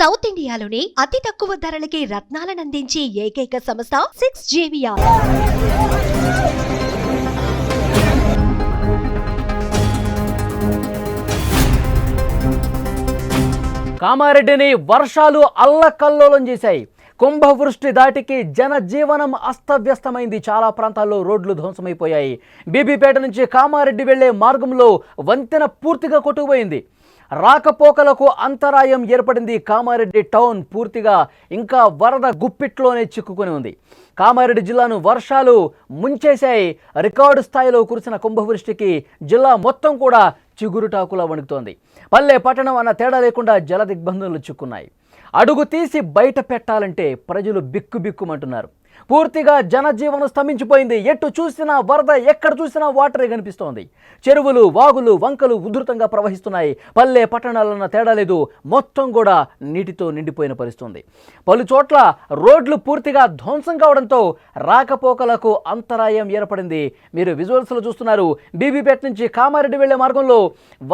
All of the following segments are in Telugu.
సౌత్ ఇండియాలోని అతి తక్కువ ధరలకి రత్నాలను అందించే ఏకైక సంస్థ 6JVR. కామారెడ్డిని వర్షాలు అల్లకల్లోలం చేశాయి. కుంభవృష్టి దాటికి జనజీవనం అస్తవ్యస్తమైంది. చాలా ప్రాంతాల్లో రోడ్లు ధ్వంసమైపోయాయి. బీబీపేట నుంచి కామారెడ్డి వెళ్లే మార్గంలో వంతెన పూర్తిగా కొట్టుకుపోయింది. రాకపోకలకు అంతరాయం ఏర్పడింది. కామారెడ్డి టౌన్ పూర్తిగా ఇంకా వరద గుప్పిట్లోనే చిక్కుకొని ఉంది. కామారెడ్డి జిల్లాను వర్షాలు ముంచేశాయి. రికార్డు స్థాయిలో కురిసిన కుంభవృష్టికి జిల్లా మొత్తం కూడా చిగురుటాకులా వణుకుతోంది. పల్లె పట్టణం అన్న తేడా లేకుండా జల దిగ్బంధంలు చిక్కున్నాయి. అడుగు తీసి బయట పెట్టాలంటే ప్రజలు బిక్కుబిక్కుమంటున్నారు. పూర్తిగా జనజీవనం స్తంభించిపోయింది. ఎటు చూసినా వరద, ఎక్కడ చూసినా వాటరే కనిపిస్తోంది. చెరువులు, వాగులు, వంకలు ఉధృతంగా ప్రవహిస్తున్నాయి. పల్లె పట్టణాలన్న తేడా లేదు, మొత్తం కూడా నీటితో నిండిపోయిన పరిస్థితుంది. పలు చోట్ల రోడ్లు పూర్తిగా ధ్వంసం కావడంతో రాకపోకలకు అంతరాయం ఏర్పడింది. మీరు విజువల్స్లో చూస్తున్నారు. బీబీపేట నుంచి కామారెడ్డి వెళ్లే మార్గంలో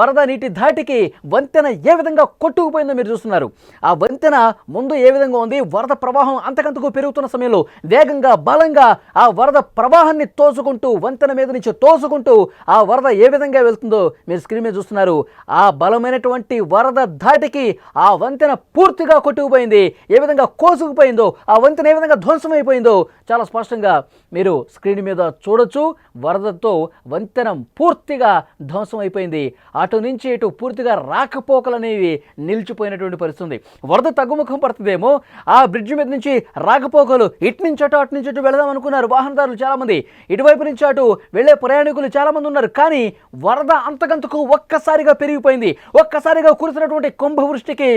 వరద నీటి ధాటికి వంతెన ఏ విధంగా కొట్టుకుపోయిందో మీరు చూస్తున్నారు. ఆ వంతెన ముందు ఏ విధంగా ఉంది, వరద ప్రవాహం అంతకంతకు పెరుగుతున్న సమయంలో వేగంగా బలంగా ఆ వరద ప్రవాహాన్ని తోసుకుంటూ వంతెన మీద నుంచి తోసుకుంటూ ఆ వరద ఏ విధంగా వెళ్తుందో మీరు స్క్రీన్ మీద చూస్తున్నారు. ఆ బలమైనటువంటి వరద ధాటికి ఆ వంతెన పూర్తిగా కొట్టుకుపోయింది. ఏ విధంగా కోసుకుపోయిందో, ఆ వంతెన ఏ విధంగా ధ్వంసమైపోయిందో చాలా స్పష్టంగా మీరు స్క్రీన్ మీద చూడొచ్చు. వరదతో వంతెన పూర్తిగా ధ్వంసమైపోయింది. అటు నుంచి ఇటు పూర్తిగా రాకపోకలు అనేవి నిలిచిపోయినటువంటి పరిస్థితి. వరద తగ్గుముఖం పడుతుందేమో, ఆ బ్రిడ్జ్ మీద నుంచి రాకపోకలు ఇటు నుంచి అటు నుంచి ఇటు వెళదాం అనుకున్నారు వాహనదారులు చాలామంది. ఇటువైపు నుంచి అటు వెళ్లే ప్రయాణికులు చాలామంది ఉన్నారు. కానీ వరద అంతకంతకు ఒక్కసారిగా పెరిగిపోయింది. ఒక్కసారిగా కురిసినటువంటి కుంభవృష్టికి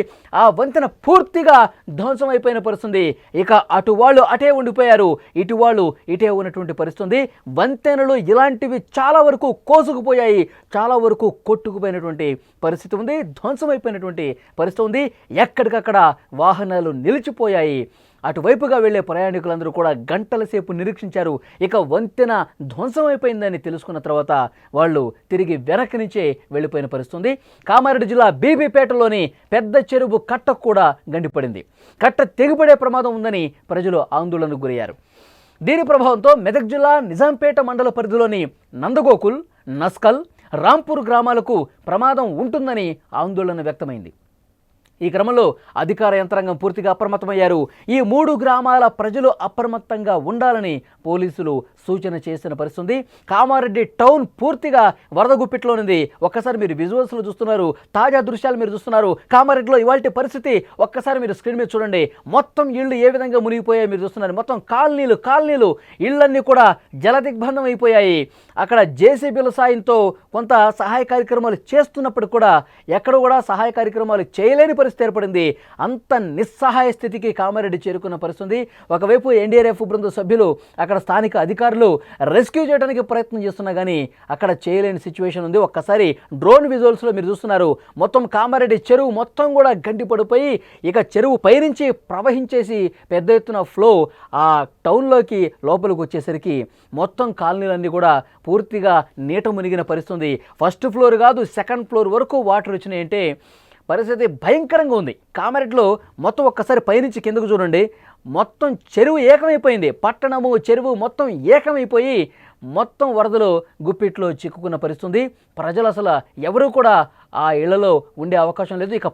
ఆ వంతెన పూర్తిగా ధ్వంసం అయిపోయిన పరిస్థితి. ఇక అటు వాళ్ళు అటే ఉండిపోయారు, ఇటు వాళ్ళు ఇటే ఉన్నటువంటి పరిస్థితి. వంతెనలు ఇలాంటివి చాలా వరకు కోసుకుపోయాయి, చాలా వరకు కొట్టుకుపోయినటువంటి పరిస్థితి ఉంది. ధ్వంసమైపోయినటువంటి పరిస్థితి ఉంది. ఎక్కడికక్కడ వాహనాలు నిలిచిపోయాయి. అటువైపుగా వెళ్లే ప్రయాణికులందరూ కూడా గంటల సేపు నిరీక్షించారు. ఇక వంతెన ధ్వంసమైపోయిందని తెలుసుకున్న తర్వాత వాళ్ళు తిరిగి వెనక్కి నుంచే వెళ్ళిపోయిన పరిస్థితి. కామారెడ్డి జిల్లా బీబీపేటలోని పెద్ద చెరువు కట్టకు కూడా గండిపడింది. కట్ట తెగిపడే ప్రమాదం ఉందని ప్రజలు ఆందోళనకు గురయ్యారు. దీని ప్రభావంతో మెదక్ జిల్లా నిజాంపేట మండల పరిధిలోని నందగోకుల్, నస్కల్, రాంపూర్ గ్రామాలకు ప్రమాదం ఉంటుందని ఆందోళన వ్యక్తమైంది. ఈ క్రమంలో అధికార యంత్రాంగం పూర్తిగా అప్రమత్తమయ్యారు. ఈ 3 గ్రామాల ప్రజలు అప్రమత్తంగా ఉండాలని పోలీసులు సూచన చేసిన పరిస్థితి. కామారెడ్డి టౌన్ పూర్తిగా వరద గుప్పిట్లో ఉంది. ఒక్కసారి మీరు విజువల్స్లో చూస్తున్నారు, తాజా దృశ్యాలు మీరు చూస్తున్నారు. కామారెడ్డిలో ఇవాల్టి పరిస్థితి ఒక్కసారి మీరు స్క్రీన్ మీద చూడండి. మొత్తం ఇళ్ళు ఏ విధంగా మునిగిపోయాయి మీరు చూస్తున్నారు. మొత్తం కాలనీలు ఇళ్ళన్నీ కూడా జల దిగ్బంధం అయిపోయాయి. అక్కడ జేసీబీల సాయంతో కొంత సహాయ కార్యక్రమాలు చేస్తున్నప్పుడు కూడా ఎక్కడ కూడా సహాయ కార్యక్రమాలు చేయలేని పరిస్థితి ఏర్పడింది. అంత నిస్సహాయ స్థితికి కామారెడ్డి చేరుకున్న పరిస్థితి. ఒకవైపు ఎన్డీఆర్ఎఫ్ బృంద సభ్యులు అక్కడ స్థానిక అధికారులు రెస్క్యూ చేయడానికి ప్రయత్నం చేస్తున్నా కానీ అక్కడ చేయలేని సిచ్యువేషన్ ఉంది. ఒక్కసారి డ్రోన్ విజువల్స్లో మీరు చూస్తున్నారు. మొత్తం కామారెడ్డి చెరువు మొత్తం కూడా గండి పడిపోయి ఇక చెరువు పైనుంచి ప్రవహించేసి పెద్ద ఎత్తున ఫ్లో ఆ టౌన్లోకి లోపలికి వచ్చేసరికి మొత్తం కాలనీలన్నీ కూడా పూర్తిగా నీట మునిగిన పరిస్థితి. ఫస్ట్ ఫ్లోర్ కాదు, సెకండ్ ఫ్లోర్ వరకు వాటర్ వచ్చినాయంటే పరిస్థితి భయంకరంగా ఉంది. కామారెడ్డిలో మొత్తం ఒక్కసారి పైనుంచి కిందకు చూడండి. మొత్తం చెరువు ఏకమైపోయింది. పట్టణము చెరువు మొత్తం ఏకమైపోయి మొత్తం వరదలో గుప్పిట్లో చిక్కుకున్న పరిస్థితి. ప్రజలు అసలు ఎవరు కూడా ఆ ఇళ్లలో ఉండే అవకాశం లేదు. ఇక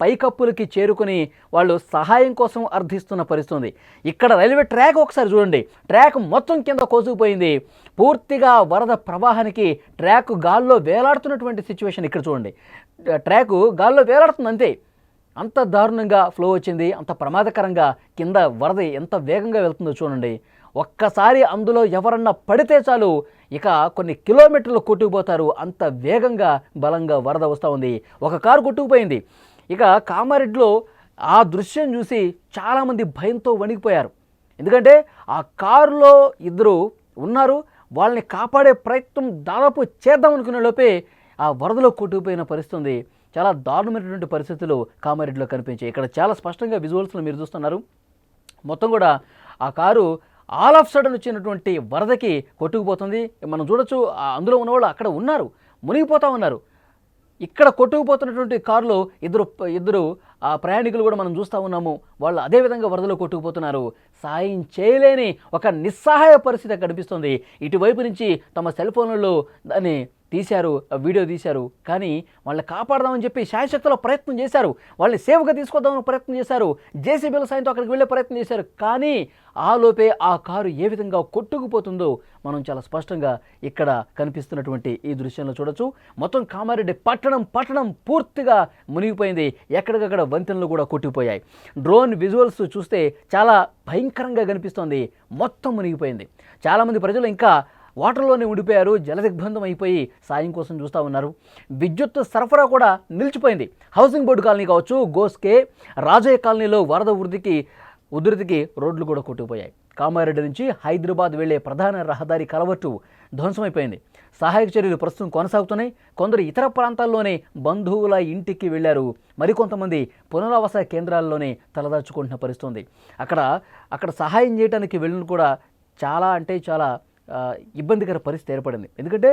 పైకప్పులకి చేరుకుని వాళ్ళు సహాయం కోసం అర్థిస్తున్న పరిస్థితి. ఇక్కడ రైల్వే ట్రాక్ ఒకసారి చూడండి. ట్రాక్ మొత్తం కింద కోసుకుపోయింది. పూర్తిగా వరద ప్రవాహానికి ట్రాక్ గాల్లో వేలాడుతున్నటువంటి సిచ్యువేషన్ ఇక్కడ చూడండి. ట్రాకు గాల్లో వేలాడుతుంది అంతే. అంత దారుణంగా ఫ్లో వచ్చింది, అంత ప్రమాదకరంగా కింద వరద ఎంత వేగంగా వెళ్తుందో చూడండి. ఒక్కసారి అందులో ఎవరన్నా పడితే చాలు ఇక కొన్ని కిలోమీటర్లు కొట్టుకుపోతారు. అంత వేగంగా బలంగా వరద వస్తూ ఉంది. ఒక కారు కొట్టుకుపోయింది. ఇక కామారెడ్డిలో ఆ దృశ్యం చూసి చాలామంది భయంతో వణికిపోయారు. ఎందుకంటే ఆ కారులో 2 ఉన్నారు. వాళ్ళని కాపాడే ప్రయత్నం దాదాపు చేద్దాం అనుకునే లోపే ఆ వరదలో కొట్టుకుపోయిన పరిస్థితి. చాలా దారుణమైనటువంటి పరిస్థితులు కామారెడ్డిలో కనిపించాయి. ఇక్కడ చాలా స్పష్టంగా విజువల్స్లో మీరు చూస్తున్నారు. మొత్తం కూడా ఆ కారు ఆల్ ఆఫ్ సడన్ వచ్చినటువంటి వరదకి కొట్టుకుపోతుంది. మనం చూడొచ్చు అందులో ఉన్నవాళ్ళు అక్కడ ఉన్నారు, మునిగిపోతూ ఉన్నారు. ఇక్కడ కొట్టుకుపోతున్నటువంటి కారులో ఇద్దరు ఆ ప్రయాణికులు కూడా మనం చూస్తూ ఉన్నాము, వాళ్ళు అదేవిధంగా వరదలో కొట్టుకుపోతున్నారు. సాయం చేయలేని ఒక నిస్సహాయ పరిస్థితి కనిపిస్తుంది. ఇటువైపు నుంచి తమ సెల్ ఫోన్లలో దాన్ని తీశారు, వీడియో తీశారు, కానీ వాళ్ళని కాపాడదామని చెప్పి శాయశక్తిలో ప్రయత్నం చేశారు, వాళ్ళని సేవగా తీసుకొద్దామని ప్రయత్నం చేశారు, జేసీబీల సాయంతో అక్కడికి వెళ్ళే ప్రయత్నం చేశారు. కానీ ఆలోపే ఆ కారు ఏ విధంగా కొట్టుకుపోతుందో మనం చాలా స్పష్టంగా ఇక్కడ కనిపిస్తున్నటువంటి ఈ దృశ్యంలో చూడొచ్చు. మొత్తం కామారెడ్డి పట్టణం పూర్తిగా మునిగిపోయింది. ఎక్కడికక్కడ వంతెనలు కూడా కొట్టుకుపోయాయి. డ్రోన్ విజువల్స్ చూస్తే చాలా భయంకరంగా కనిపిస్తోంది. మొత్తం మునిగిపోయింది. చాలామంది ప్రజలు ఇంకా వాటర్లోనే ఉండిపోయారు, జలదిగ్బంధం అయిపోయి సాయం కోసం చూస్తూ ఉన్నారు. విద్యుత్ సరఫరా కూడా నిలిచిపోయింది. హౌసింగ్ బోర్డు కాలనీ కావచ్చు, గోస్కే, రాజయ్య కాలనీలో వరద ఉధృతికి రోడ్లు కూడా కొట్టుకుపోయాయి. కామారెడ్డి నుంచి హైదరాబాద్ వెళ్లే ప్రధాన రహదారి కలవట్టు ధ్వంసమైపోయింది. సహాయక చర్యలు ప్రస్తుతం కొనసాగుతున్నాయి. కొందరు ఇతర ప్రాంతాల్లోనే బంధువుల ఇంటికి వెళ్లారు. మరికొంతమంది పునరావాస కేంద్రాల్లోనే తలదాచుకుంటున్న పరిస్థితుంది. అక్కడ సహాయం చేయడానికి వెళ్ళిన కూడా చాలా ఇబ్బందికర పరిస్థితి ఏర్పడింది. ఎందుకంటే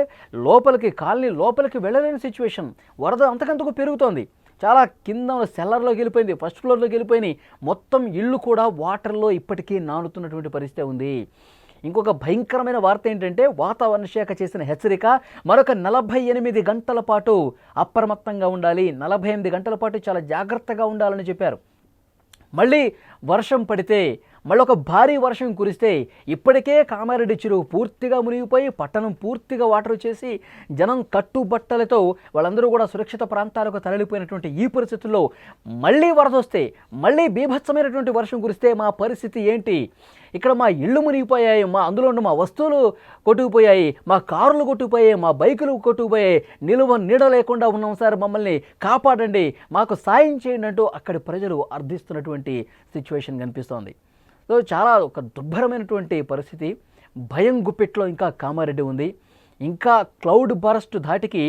కాలనీ లోపలికి వెళ్ళలేని సిచ్యువేషన్. వరద అంతకంతకు పెరుగుతోంది. చాలా కింద సెల్లర్లోకి వెళ్ళిపోయింది, ఫస్ట్ ఫ్లోర్లోకి వెళ్ళిపోయినాయి. మొత్తం ఇళ్ళు కూడా వాటర్లో ఇప్పటికీ నానుతున్నటువంటి పరిస్థితి ఉంది. ఇంకొక భయంకరమైన వార్త ఏంటంటే, వాతావరణ శాఖ చేసిన హెచ్చరిక మరొక 48 గంటల పాటు అప్రమత్తంగా ఉండాలి, 48 గంటల పాటు చాలా జాగ్రత్తగా ఉండాలని చెప్పారు. మళ్ళీ వర్షం పడితే, మళ్ళీ ఒక భారీ వర్షం కురిస్తే, ఇప్పటికే కామారెడ్డి చెరువు పూర్తిగా మునిగిపోయి పట్టణం పూర్తిగా వాటర్ వచ్చేసి జనం కట్టుబట్టలతో వాళ్ళందరూ కూడా సురక్షిత ప్రాంతాలకు తరలిపోయినటువంటి ఈ పరిస్థితుల్లో మళ్ళీ వరద వస్తే, మళ్ళీ బీభత్సమైనటువంటి వర్షం కురిస్తే మా పరిస్థితి ఏంటి? ఇక్కడ మా ఇళ్ళు మునిగిపోయాయి, అందులో మా వస్తువులు కొట్టుకుపోయాయి, మా కారులు కొట్టుకుపోయాయి, మా బైకులు కొట్టుకుపోయాయి, నీడ లేకుండా ఉన్నాం సార్, మమ్మల్ని కాపాడండి, మాకు సాయం చేయండి అంటూ అక్కడి ప్రజలు అర్థిస్తున్నటువంటి సిచ్యువేషన్ కనిపిస్తోంది. సో చాలా ఒక దుర్భరమైనటువంటి పరిస్థితి. భయం గుప్పెట్లో ఇంకా కామారెడ్డి ఉంది. ఇంకా క్లౌడ్ బరస్ట్ ధాటికి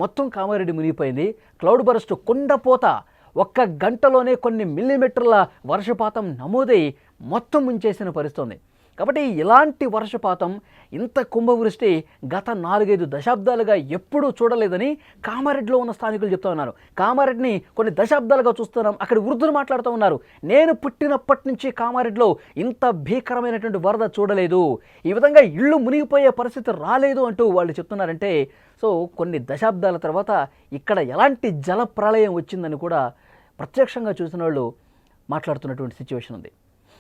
మొత్తం కామారెడ్డి మునిగిపోయింది. క్లౌడ్ బరస్ట్ కుండపోత ఒక్క గంటలోనే కొన్ని మిల్లీమీటర్ల వర్షపాతం నమోదై మొత్తం ముంచేసిన పరిస్థితుంది. కాబట్టి ఇలాంటి వర్షపాతం, ఇంత కుంభవృష్టి గత 4-5 దశాబ్దాలుగా ఎప్పుడూ చూడలేదని కామారెడ్డిలో ఉన్న స్థానికులు చెప్తా ఉన్నారు. కామారెడ్డిని కొన్ని దశాబ్దాలుగా చూస్తున్నాం. అక్కడ వృద్ధులు మాట్లాడుతూ ఉన్నారు, నేను పుట్టినప్పటి నుంచి కామారెడ్డిలో ఇంత భీకరమైనటువంటి వరద చూడలేదు, ఈ విధంగా ఇళ్ళు మునిగిపోయే పరిస్థితి రాలేదు అంటూ వాళ్ళు చెప్తున్నారంటే, సో కొన్ని దశాబ్దాల తర్వాత ఇక్కడ ఎలాంటి జల ప్రళయం వచ్చిందని కూడా ప్రత్యక్షంగా చూసిన వాళ్ళు మాట్లాడుతున్నటువంటి సిచ్యువేషన్ ఉంది.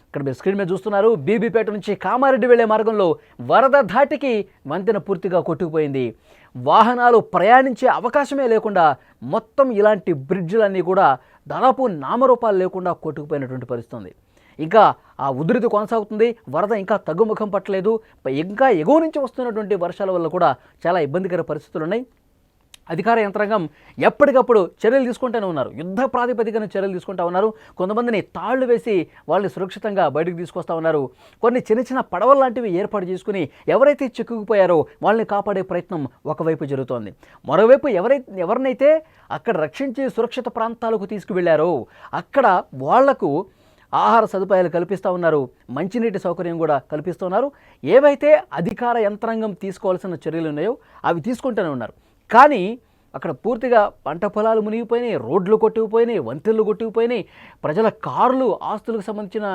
ఇక్కడ మీరు స్క్రీన్ మీద చూస్తున్నారు, బీబీపేట నుంచి కామారెడ్డి వెళ్లే మార్గంలో వరద ధాటికి వంతెన పూర్తిగా కొట్టుకుపోయింది. వాహనాలు ప్రయాణించే అవకాశమే లేకుండా మొత్తం ఇలాంటి బ్రిడ్జ్లన్నీ కూడా దాదాపు నామరూపాలు లేకుండా కొట్టుకుపోయినటువంటి పరిస్థితి ఉంది. ఇంకా ఆ ఉధృతి కొనసాగుతుంది. వరద ఇంకా తగ్గుముఖం పట్టలేదు. ఇంకా ఎగువ నుంచి వస్తున్నటువంటి వర్షాల వల్ల కూడా చాలా ఇబ్బందికర పరిస్థితులు ఉన్నాయి. అధికార యంత్రాంగం ఎప్పటికప్పుడు చర్యలు తీసుకుంటూనే ఉన్నారు. యుద్ధ ప్రాతిపదికన చర్యలు తీసుకుంటూ ఉన్నారు. కొంతమందిని తాళ్లు వేసి వాళ్ళని సురక్షితంగా బయటకు తీసుకొస్తూ ఉన్నారు. కొన్ని చిన్న పడవలు లాంటివి ఏర్పాటు చేసుకుని ఎవరైతే చిక్కుకుపోయారో వాళ్ళని కాపాడే ప్రయత్నం ఒకవైపు జరుగుతోంది. మరోవైపు ఎవరినైతే అక్కడ రక్షించి సురక్షిత ప్రాంతాలకు తీసుకువెళ్లారో అక్కడ వాళ్లకు ఆహార సదుపాయాలు కల్పిస్తూ ఉన్నారు, మంచినీటి సౌకర్యం కూడా కల్పిస్తున్నారు. ఏవైతే అధికార యంత్రాంగం తీసుకోవాల్సిన చర్యలు ఉన్నాయో అవి తీసుకుంటూనే ఉన్నారు. కానీ అక్కడ పూర్తిగా పంట పొలాలు మునిగిపోయినాయి, రోడ్లు కొట్టుకుపోయినాయి, వంతెనలు కొట్టుకుపోయినాయి, ప్రజల కార్లు, ఆస్తులకు సంబంధించిన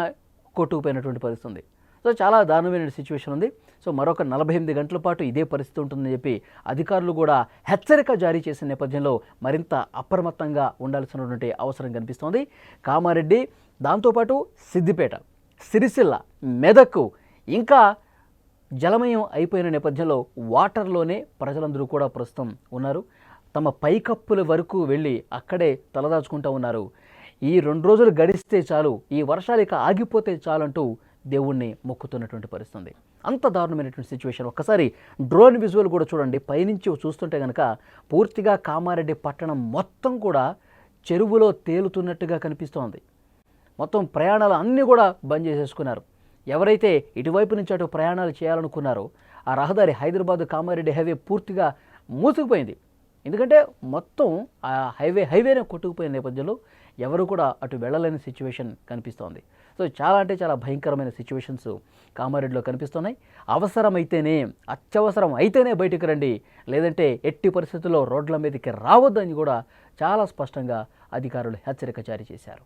కొట్టుకుపోయినటువంటి పరిస్థితి ఉంది. సో చాలా దారుణమైన సిచ్యువేషన్ ఉంది. సో మరొక 48 గంటల పాటు ఇదే పరిస్థితి ఉంటుందని చెప్పి అధికారులు కూడా హెచ్చరిక జారీ చేసిన నేపథ్యంలో మరింత అప్రమత్తంగా ఉండాల్సినటువంటి అవసరం కనిపిస్తోంది. కామారెడ్డి, దాంతోపాటు సిద్దిపేట, సిరిసిల్ల, మెదక్ ఇంకా జలమయం అయిపోయిన నేపథ్యంలో వాటర్లోనే ప్రజలందరూ కూడా ప్రస్తుతం ఉన్నారు. తమ పైకప్పుల వరకు వెళ్ళి అక్కడే తలదాచుకుంటూ ఉన్నారు. ఈ 2 రోజులు గడిస్తే చాలు, ఈ వర్షాలు ఇక ఆగిపోతే చాలంటూ దేవుణ్ణి మొక్కుతున్నటువంటి పరిస్థితి. అంత దారుణమైనటువంటి సిచ్యువేషన్. ఒక్కసారి డ్రోన్ విజువల్ కూడా చూడండి. పైనుంచి చూస్తుంటే కనుక పూర్తిగా కామారెడ్డి పట్టణం మొత్తం కూడా చెరువులో తేలుతున్నట్టుగా కనిపిస్తోంది. మొత్తం ప్రయాణాలు అన్నీ కూడా బంద్ చేసేసుకున్నారు. ఎవరైతే ఇటువైపు నుంచి అటు ప్రయాణాలు చేయాలనుకున్నారో ఆ రహదారి హైదరాబాద్ కామారెడ్డి హైవే పూర్తిగా మూసుకుపోయింది. ఎందుకంటే మొత్తం ఆ హైవేనే కొట్టుకుపోయిన నేపథ్యంలో ఎవరు కూడా అటు వెళ్ళలేని సిచ్యువేషన్ కనిపిస్తోంది. సో చాలా భయంకరమైన సిచ్యువేషన్స్ కామారెడ్డిలో కనిపిస్తున్నాయి. అవసరమైతేనే, అత్యవసరం అయితేనే బయటికి రండి, లేదంటే ఎట్టి పరిస్థితుల్లో రోడ్ల మీదకి రావద్దని కూడా చాలా స్పష్టంగా అధికారులు హెచ్చరిక జారీ చేశారు.